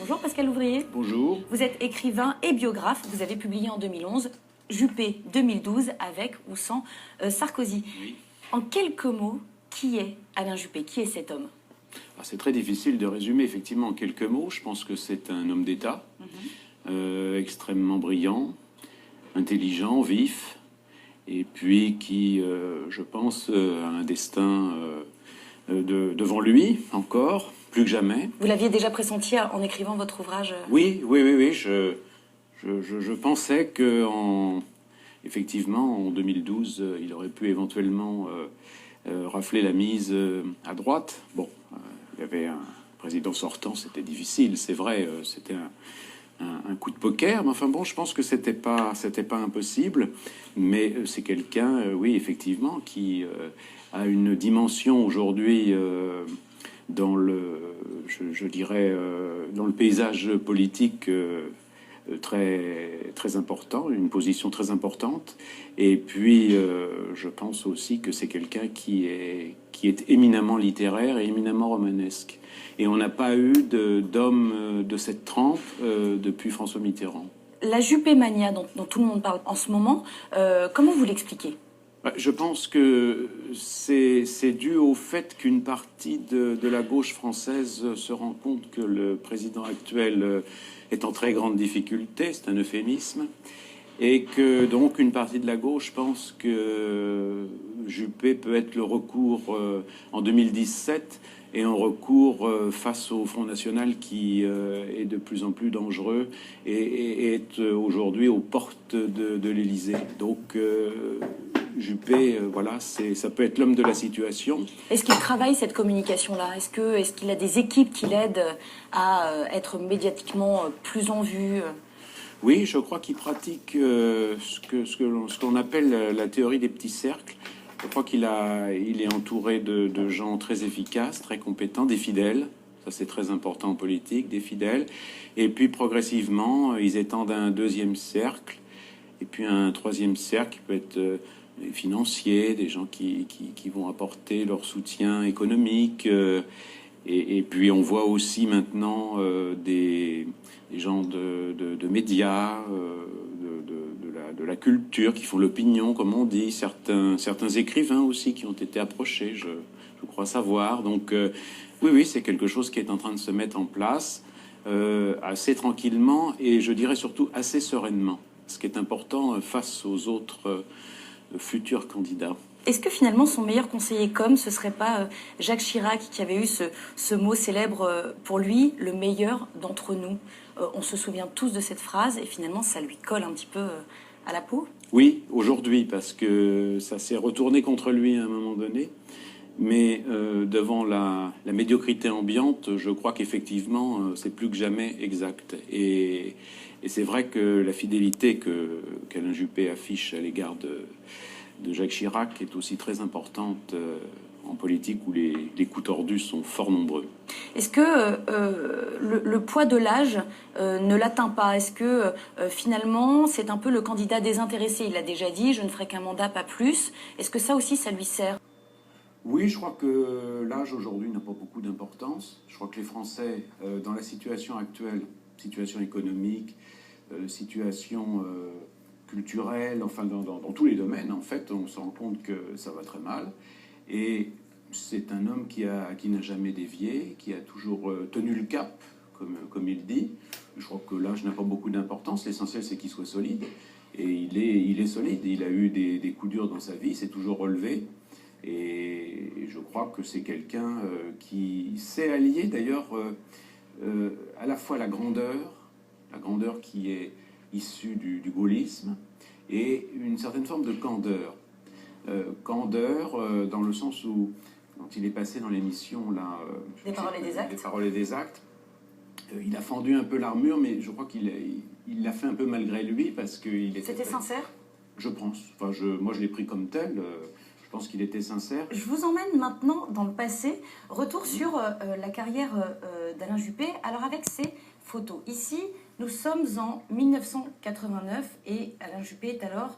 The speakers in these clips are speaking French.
Bonjour Pascal Ouvrier. Bonjour. Vous êtes écrivain et biographe. Vous avez publié en 2011 Juppé 2012 avec ou sans Sarkozy. Oui. En quelques mots, qui est Alain Juppé? Qui est cet homme? C'est très difficile de résumer effectivement en quelques mots. Je pense que c'est un homme d'État extrêmement brillant, intelligent, vif, et puis qui, je pense, a un destin devant lui encore, plus que jamais. Vous l'aviez déjà pressenti en écrivant votre ouvrage? Oui. Je pensais que effectivement, en 2012, il aurait pu éventuellement rafler la mise à droite. Bon, il y avait un président sortant, c'était difficile, c'est vrai, c'était un coup de poker, mais enfin bon, je pense que c'était pas impossible. Mais c'est quelqu'un, oui, effectivement, qui a une dimension aujourd'hui dans je dirais, dans le paysage politique très important, une position très importante. Et puis, je pense aussi que c'est quelqu'un qui est éminemment littéraire et éminemment romanesque. Et on n'a pas eu d'homme de cette trempe depuis François Mitterrand. La Juppé-mania dont tout le monde parle en ce moment, comment vous l'expliquez? Je pense que c'est dû au fait qu'une partie de la gauche française se rend compte que le président actuel est en très grande difficulté, c'est un euphémisme, et que donc une partie de la gauche pense que Juppé peut être le recours en 2017 et un recours face au Front National qui est de plus en plus dangereux et est aujourd'hui aux portes de l'Élysée. Donc Juppé, voilà, ça peut être l'homme de la situation. Est-ce qu'il travaille cette communication-là? Est-ce qu'il a des équipes qui l'aident à être médiatiquement plus en vue? Oui, je crois qu'il pratique ce qu'on appelle la théorie des petits cercles. Je crois il est entouré de gens très efficaces, très compétents, des fidèles. Ça, c'est très important en politique, des fidèles. Et puis, progressivement, ils étendent à un deuxième cercle. Et puis, un troisième cercle qui peut être des financiers, des gens qui vont apporter leur soutien économique. Et puis, on voit aussi maintenant des gens de médias, de la culture, qui font l'opinion, comme on dit, certains écrivains aussi qui ont été approchés, je crois savoir. Donc oui, c'est quelque chose qui est en train de se mettre en place assez tranquillement et je dirais surtout assez sereinement, ce qui est important face aux autres futurs candidats. Est-ce que finalement son meilleur conseiller ce serait pas Jacques Chirac qui avait eu ce mot célèbre pour lui, le meilleur d'entre nous? On se souvient tous de cette phrase et finalement ça lui colle un petit peu à la peau? Oui, aujourd'hui, parce que ça s'est retourné contre lui à un moment donné. Mais devant la médiocrité ambiante, je crois qu'effectivement, c'est plus que jamais exact. Et c'est vrai que la fidélité qu'Alain Juppé affiche à l'égard de Jacques Chirac est aussi très importante en politique où les coups tordus sont fort nombreux. Est-ce que le poids de l'âge ne l'atteint pas? Est-ce que finalement c'est un peu le candidat désintéressé? Il l'a déjà dit, je ne ferai qu'un mandat, pas plus. Est-ce que ça aussi, ça lui sert? Oui, je crois que l'âge aujourd'hui n'a pas beaucoup d'importance. Je crois que les Français, dans la situation actuelle, situation économique, situation culturelle, enfin dans tous les domaines, en fait, on se rend compte que ça va très mal. Et c'est un homme qui n'a jamais dévié, qui a toujours tenu le cap, comme il dit. Je crois que l'âge n'a pas beaucoup d'importance. L'essentiel, c'est qu'il soit solide. Et il est solide. Il a eu des coups durs dans sa vie, il s'est toujours relevé. Et je crois que c'est quelqu'un qui sait allier d'ailleurs à la fois la grandeur qui est issue du gaullisme, et une certaine forme de candeur. Candeur dans le sens où, quand il est passé dans l'émission là, Des paroles et des actes. Des paroles et des actes, il a fendu un peu l'armure, mais je crois qu'il l'a fait un peu malgré lui parce qu'il était. C'était sincère? Je pense. Enfin, moi, je l'ai pris comme tel. Je pense qu'il était sincère. Je vous emmène maintenant dans le passé. Retour sur la carrière d'Alain Juppé. Alors avec ces photos. Ici, nous sommes en 1989 et Alain Juppé est alors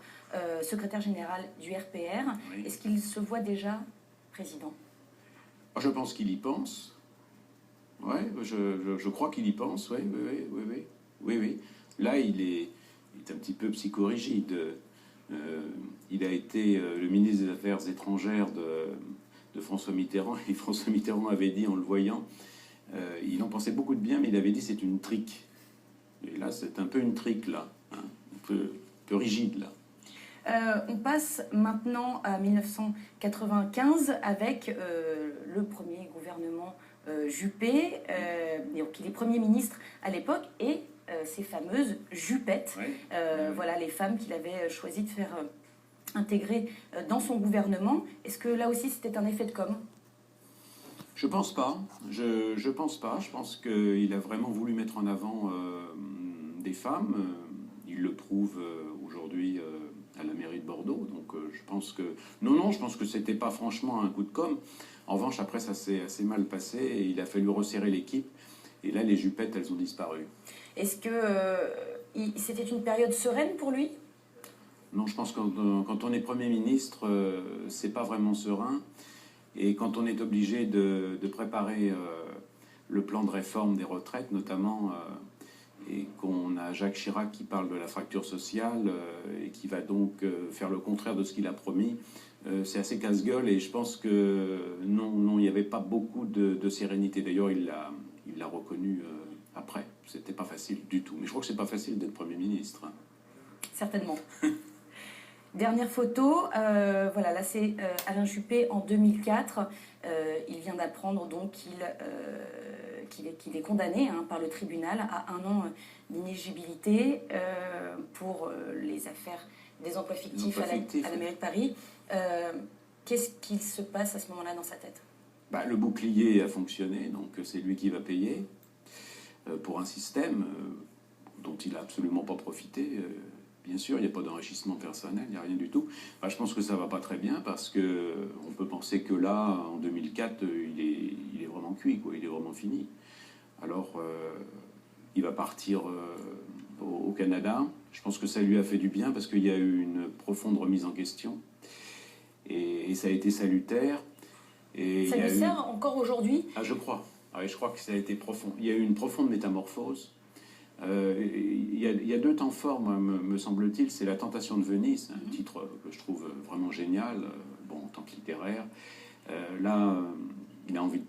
secrétaire général du RPR. Oui. Est-ce qu'il se voit déjà président? Je pense qu'il y pense. Ouais, je crois qu'il y pense, oui, oui, oui, oui, oui, oui. Là, il est un petit peu psychorigide. Il a été le ministre des Affaires étrangères de François Mitterrand, et François Mitterrand avait dit, en le voyant, il en pensait beaucoup de bien, mais il avait dit c'est une trique. Et là, c'est un peu une trique, là, hein, un peu rigide, là. On passe maintenant à 1995 avec le premier gouvernement Juppé, donc il est Premier ministre à l'époque, et ces fameuses Juppettes, voilà les femmes qu'il avait choisi de faire intégrer dans son gouvernement. Est-ce que là aussi c'était un effet de com'? Je pense pas. Je pense pas. Je pense qu'il a vraiment voulu mettre en avant des femmes. Il le prouve aujourd'hui à la mairie de Bordeaux. Donc je pense que... Non, je pense que c'était pas franchement un coup de com'. En revanche, après, ça s'est assez mal passé et il a fallu resserrer l'équipe. Et là, les Juppettes, elles ont disparu. Est-ce que c'était une période sereine pour lui? Non, je pense que quand on est Premier ministre, c'est pas vraiment serein. Et quand on est obligé de préparer le plan de réforme des retraites, notamment, et qu'on a Jacques Chirac qui parle de la fracture sociale et qui va donc faire le contraire de ce qu'il a promis, c'est assez casse-gueule. Et je pense que non, il n'y avait pas beaucoup de sérénité. D'ailleurs, il l'a reconnu après. C'était pas facile du tout. Mais je crois que c'est pas facile d'être Premier ministre. Certainement. Dernière photo, voilà, là c'est Alain Juppé en 2004. Il vient d'apprendre donc qu'il est condamné par le tribunal à 1 an d'inéligibilité pour les affaires des emplois fictifs à la mairie de Paris. Qu'est-ce qu'il se passe à ce moment-là dans sa tête? Le bouclier a fonctionné, donc c'est lui qui va payer pour un système dont il n'a absolument pas profité. Bien sûr, il n'y a pas d'enrichissement personnel, il n'y a rien du tout. Je pense que ça ne va pas très bien parce qu'on peut penser que là, en 2004, il est vraiment cuit, quoi, il est vraiment fini. Alors, il va partir au Canada. Je pense que ça lui a fait du bien parce qu'il y a eu une profonde remise en question et ça a été salutaire. Et ça lui sert encore aujourd'hui? Je crois. Je crois que ça a été profond. Il y a eu une profonde métamorphose. Il y a 2 temps forts, me semble-t-il. C'est La Tentation de Venise, un titre que je trouve vraiment génial, en tant que littéraire. Là, il a envie de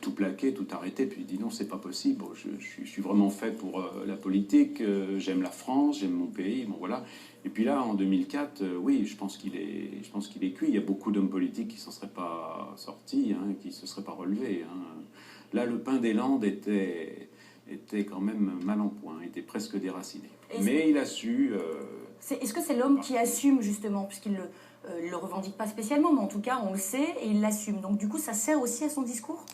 tout plaquer, tout arrêter, puis il dit non, c'est pas possible. Je suis vraiment fait pour la politique. J'aime la France, j'aime mon pays. Bon voilà. Et puis là, en 2004, oui, je pense qu'il est cuit. Il y a beaucoup d'hommes politiques qui s'en seraient pas sortis, qui se seraient pas relevés. Là, le pain des Landes était quand même mal en point, était presque déraciné. Mais il a su... Est-ce que c'est l'homme qui assume, justement, puisqu'il ne le revendique pas spécialement, mais en tout cas, on le sait, et il l'assume. Donc, du coup, ça sert aussi à son discours?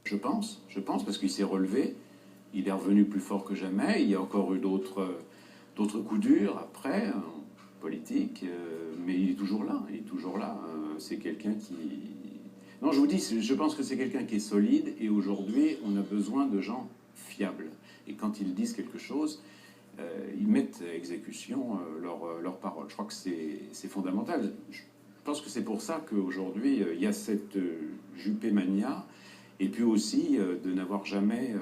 Je pense, parce qu'il s'est relevé. Il est revenu plus fort que jamais. Il y a encore eu d'autres coups durs après, en politique, mais il est toujours là. C'est quelqu'un qui... Non, je vous dis, je pense que c'est quelqu'un qui est solide, et aujourd'hui, on a besoin de gens fiables. Et quand ils disent quelque chose, ils mettent à exécution leurs paroles. Je crois que c'est fondamental. Je pense que c'est pour ça qu'aujourd'hui, il y a cette Juppé-mania, et puis aussi de n'avoir jamais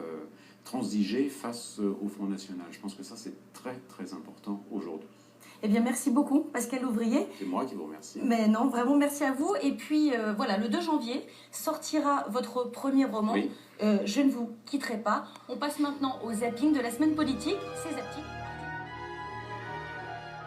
transigé face au Front National. Je pense que ça, c'est très, très important aujourd'hui. Eh bien, merci beaucoup, Pascal Louvrier. C'est moi qui vous remercie. Mais non, vraiment, merci à vous. Et puis, voilà, le 2 janvier sortira votre premier roman. Oui. Je ne vous quitterai pas. On passe maintenant au zapping de la semaine politique. C'est Zapping.